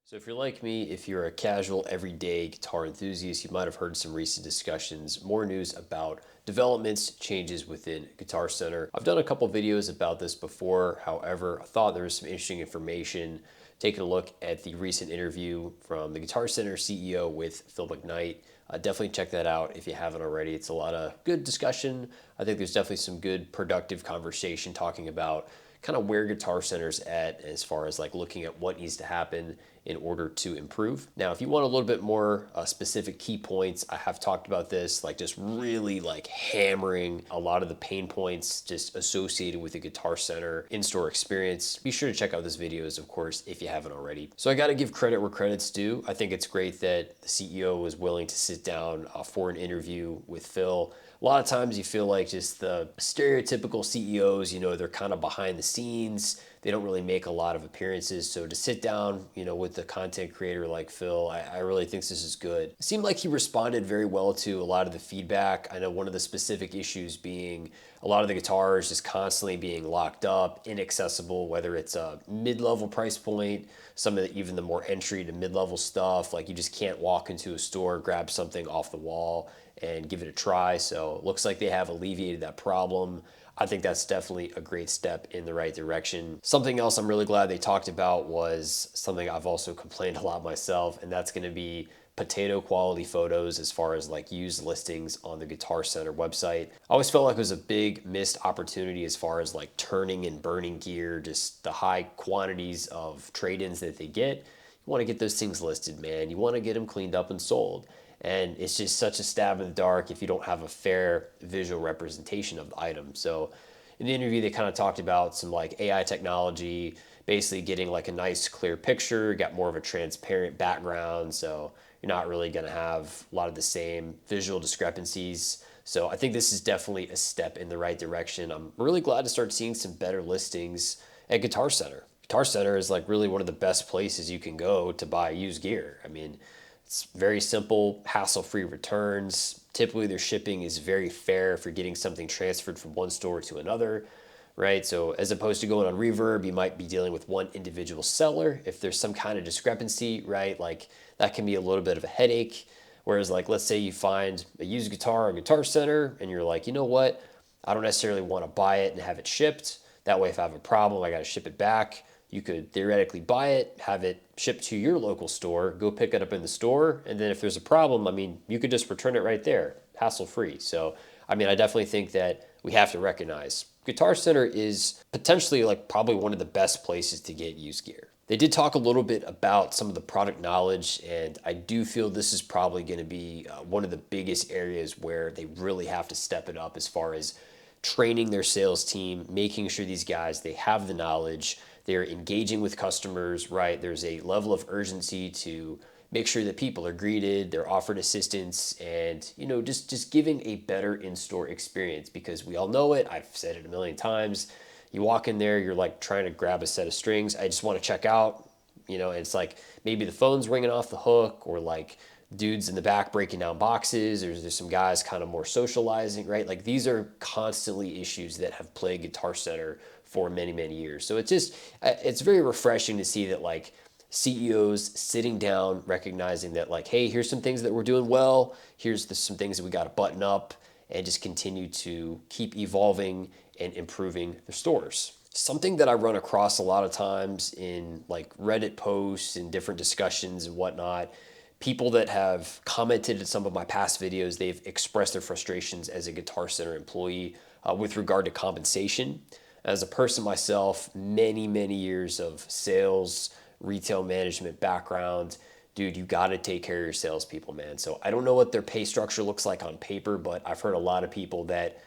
So if you're like me, if you're a casual, everyday guitar enthusiast, you might have heard some recent discussions, more news about developments, changes within Guitar Center. I've done a couple videos about this before. However, I thought there was some interesting information. Taking a look at the recent interview from the Guitar Center CEO with Phil McKnight. Definitely check that out if you haven't already. It's a lot of good discussion. I think there's definitely some good productive conversation talking about kind of where Guitar Center's at as far as like looking at what needs to happen in order to improve. Now, if you want a little bit more specific key points, I have talked about this, like just really like hammering a lot of the pain points just associated with the Guitar Center in-store experience. Be sure to check out those videos, of course, if you haven't already. So I got to give credit where credit's due. I think it's great that the CEO was willing to sit down for an interview with Phil. A lot of times you feel like just the stereotypical CEOs, they're kind of behind the scenes. They don't really make a lot of appearances. So to sit down, with the content creator like Phil, I really think this is good. It seemed like he responded very well to a lot of the feedback. I know one of the specific issues being a lot of the guitars just constantly being locked up, inaccessible, whether it's a mid-level price point, some of even the more entry to mid-level stuff, like you just can't walk into a store, grab something off the wall and give it a try. So it looks like they have alleviated that problem. I think that's definitely a great step in the right direction. Something else I'm really glad they talked about was something I've also complained a lot myself, and that's gonna be potato quality photos as far as like used listings on the Guitar Center website. I always felt like it was a big missed opportunity as far as like turning and burning gear, just the high quantities of trade-ins that they get. You wanna get those things listed, man. You wanna get them cleaned up and sold. And it's just such a stab in the dark if you don't have a fair visual representation of the item. So in the interview, they kind of talked about some like AI technology, basically getting like a nice clear picture, got more of a transparent background. So you're not really going to have a lot of the same visual discrepancies. So I think this is definitely a step in the right direction. I'm really glad to start seeing some better listings at Guitar Center. Guitar Center is like really one of the best places you can go to buy used gear. I mean, it's very simple, hassle-free returns. Typically, their shipping is very fair if you're getting something transferred from one store to another, right? So as opposed to going on Reverb, you might be dealing with one individual seller. If there's some kind of discrepancy, right, like that can be a little bit of a headache. Whereas like, let's say you find a used guitar on Guitar Center and you're like, you know what? I don't necessarily want to buy it and have it shipped. That way, if I have a problem, I got to ship it back. You could theoretically buy it, have it shipped to your local store, go pick it up in the store, and then if there's a problem, I mean, you could just return it right there, hassle-free. So, I mean, I definitely think that we have to recognize Guitar Center is potentially like probably one of the best places to get used gear. They did talk a little bit about some of the product knowledge, and I do feel this is probably going to be one of the biggest areas where they really have to step it up as far as training their sales team, making sure these guys, they have the knowledge, they're engaging with customers, right? There's a level of urgency to make sure that people are greeted, they're offered assistance, and just giving a better in-store experience, because we all know it. I've said it a million times. You walk in there, you're like trying to grab a set of strings. I just want to check out, and it's like maybe the phone's ringing off the hook, or like dudes in the back breaking down boxes, or there's some guys kind of more socializing, right? Like these are constantly issues that have plagued Guitar Center for many, many years. So it's very refreshing to see that like CEOs sitting down, recognizing that like, hey, here's some things that we're doing well. Here's some things that we got to button up, and just continue to keep evolving and improving their stores. Something that I run across a lot of times in like Reddit posts and different discussions and whatnot, people that have commented in some of my past videos, they've expressed their frustrations as a Guitar Center employee with regard to compensation. As a person myself, many, many years of sales, retail management background, dude, you got to take care of your salespeople, man. So I don't know what their pay structure looks like on paper, but I've heard a lot of people that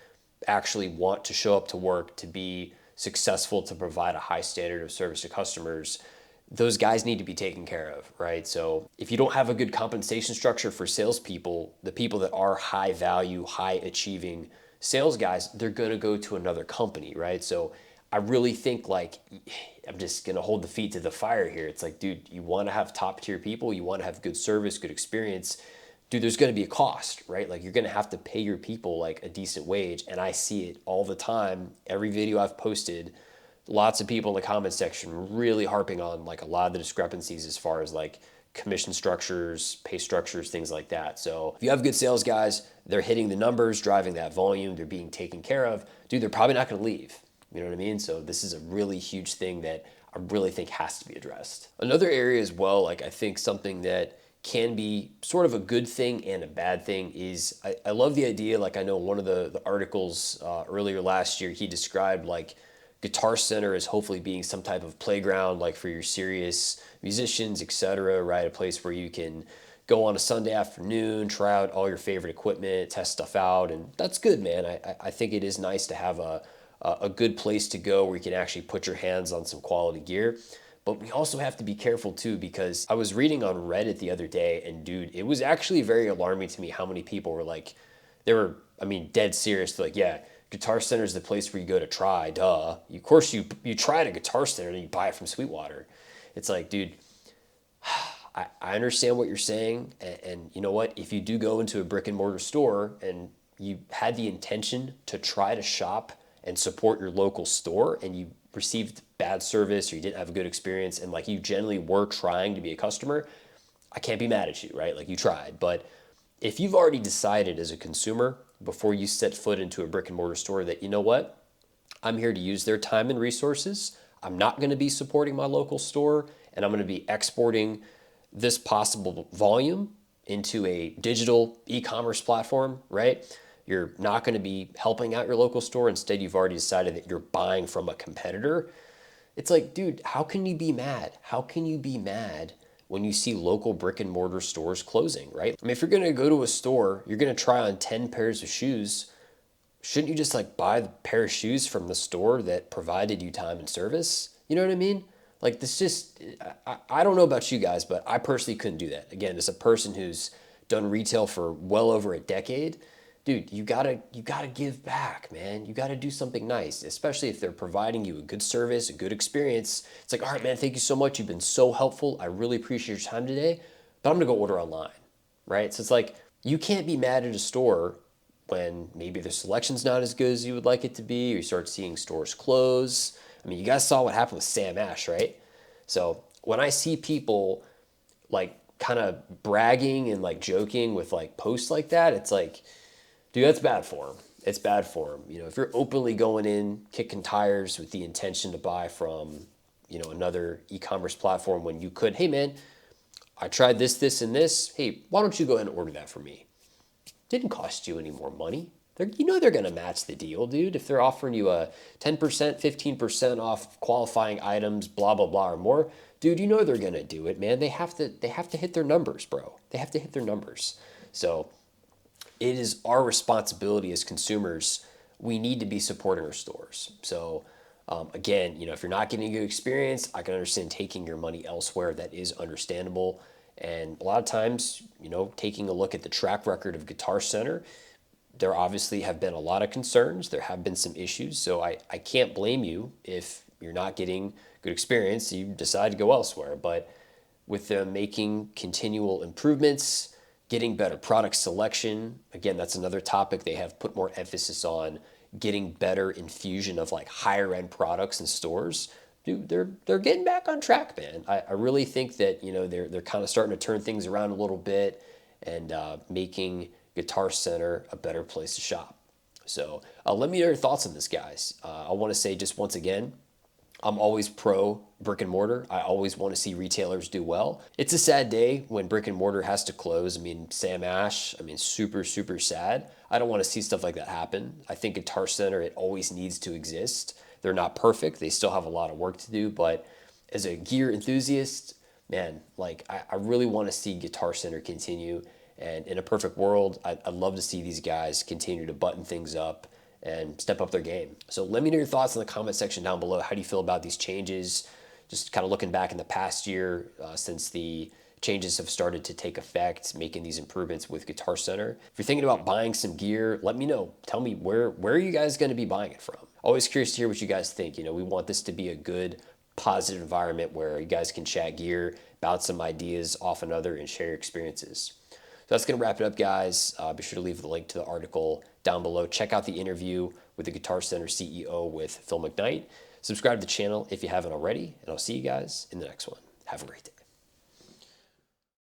actually want to show up to work to be successful, to provide a high standard of service to customers. Those guys need to be taken care of, right? So if you don't have a good compensation structure for salespeople, the people that are high value, high achieving sales guys, they're going to go to another company, right? So I really think like, I'm just going to hold the feet to the fire here. It's like, dude, you want to have top tier people, you want to have good service, good experience. Dude, there's going to be a cost, right? Like you're going to have to pay your people like a decent wage. And I see it all the time. Every video I've posted, lots of people in the comment section really harping on like a lot of the discrepancies as far as like commission structures, pay structures, things like that. So if you have good sales guys, they're hitting the numbers, driving that volume, they're being taken care of, dude, they're probably not going to leave. You know what I mean? So this is a really huge thing that I really think has to be addressed. Another area as well, like I think something that can be sort of a good thing and a bad thing is I love the idea, like I know one of the articles earlier last year, he described like Guitar Center as hopefully being some type of playground like for your serious musicians, etc., right? A place where you can go on a Sunday afternoon, try out all your favorite equipment, test stuff out, and that's good, man. I think it is nice to have a good place to go where you can actually put your hands on some quality gear. But we also have to be careful too, because I was reading on Reddit the other day, and dude, it was actually very alarming to me how many people were like, they were, I mean, dead serious. They're like, yeah, Guitar Center is the place where you go to try, duh. Of course, you try at a Guitar Center and you buy it from Sweetwater. It's like, dude, I understand what you're saying, and you know what? If you do go into a brick and mortar store and you had the intention to try to shop and support your local store, and you received bad service or you didn't have a good experience, and like you generally were trying to be a customer, I can't be mad at you, right? Like you tried. But if you've already decided as a consumer before you set foot into a brick and mortar store that, you know what, I'm here to use their time and resources, I'm not going to be supporting my local store, and I'm going to be exporting this possible volume into a digital e-commerce platform, right? You're not going to be helping out your local store. Instead, you've already decided that you're buying from a competitor. It's like, dude, how can you be mad? How can you be mad when you see local brick and mortar stores closing, right? I mean, if you're going to go to a store, you're going to try on 10 pairs of shoes. Shouldn't you just like buy the pair of shoes from the store that provided you time and service? You know what I mean? Like this just, I don't know about you guys, but I personally couldn't do that. Again, as a person who's done retail for well over a decade, dude, you gotta give back, man. You gotta do something nice, especially if they're providing you a good service, a good experience. It's like, all right, man, thank you so much. You've been so helpful. I really appreciate your time today, but I'm gonna go order online, right? So it's like, you can't be mad at a store when maybe the selection's not as good as you would like it to be, or you start seeing stores close. I mean, you guys saw what happened with Sam Ash, right? So when I see people like kind of bragging and like joking with like posts like that, it's like, dude, that's bad form. It's bad form. You know, if you're openly going in, kicking tires with the intention to buy from, you know, another e-commerce platform when you could, hey man, I tried this, this, and this. Hey, why don't you go ahead and order that for me? Didn't cost you any more money. You know they're going to match the deal, dude. If they're offering you a 10%, 15% off qualifying items, blah, blah, blah, or more, dude, you know they're going to do it, man. They have to hit their numbers, bro. They have to hit their numbers. So it is our responsibility as consumers. We need to be supporting our stores. So again, you know, if you're not getting a good experience, I can understand taking your money elsewhere. That is understandable. And a lot of times, you know, taking a look at the track record of Guitar Center, there obviously have been a lot of concerns. There have been some issues. So I can't blame you if you're not getting good experience, you decide to go elsewhere. But with them making continual improvements, getting better product selection, again, that's another topic they have put more emphasis on, getting better infusion of like higher end products in stores. Dude, they're getting back on track, man. I really think that, you know, they're kind of starting to turn things around a little bit and making Guitar Center a better place to shop. So let me know your thoughts on this, guys. I want to say just once again, I'm always pro brick and mortar. I always want to see retailers do well. It's a sad day when brick and mortar has to close. I mean, Sam Ash, I mean, super, super sad. I don't want to see stuff like that happen. I think Guitar Center, it always needs to exist. They're not perfect. They still have a lot of work to do, but as a gear enthusiast, man, like I really want to see Guitar Center continue. And in a perfect world, I'd love to see these guys continue to button things up and step up their game. So let me know your thoughts in the comment section down below. How do you feel about these changes? Just kind of looking back in the past year since the changes have started to take effect, making these improvements with Guitar Center. If you're thinking about buying some gear, let me know. Tell me where are you guys going to be buying it from? Always curious to hear what you guys think. You know, we want this to be a good, positive environment where you guys can chat gear, bounce some ideas off another, and share your experiences. So that's going to wrap it up, guys. Be sure to leave the link to the article down below. Check out the interview with the Guitar Center CEO with Phil McKnight. Subscribe to the channel if you haven't already, and I'll see you guys in the next one. Have a great day.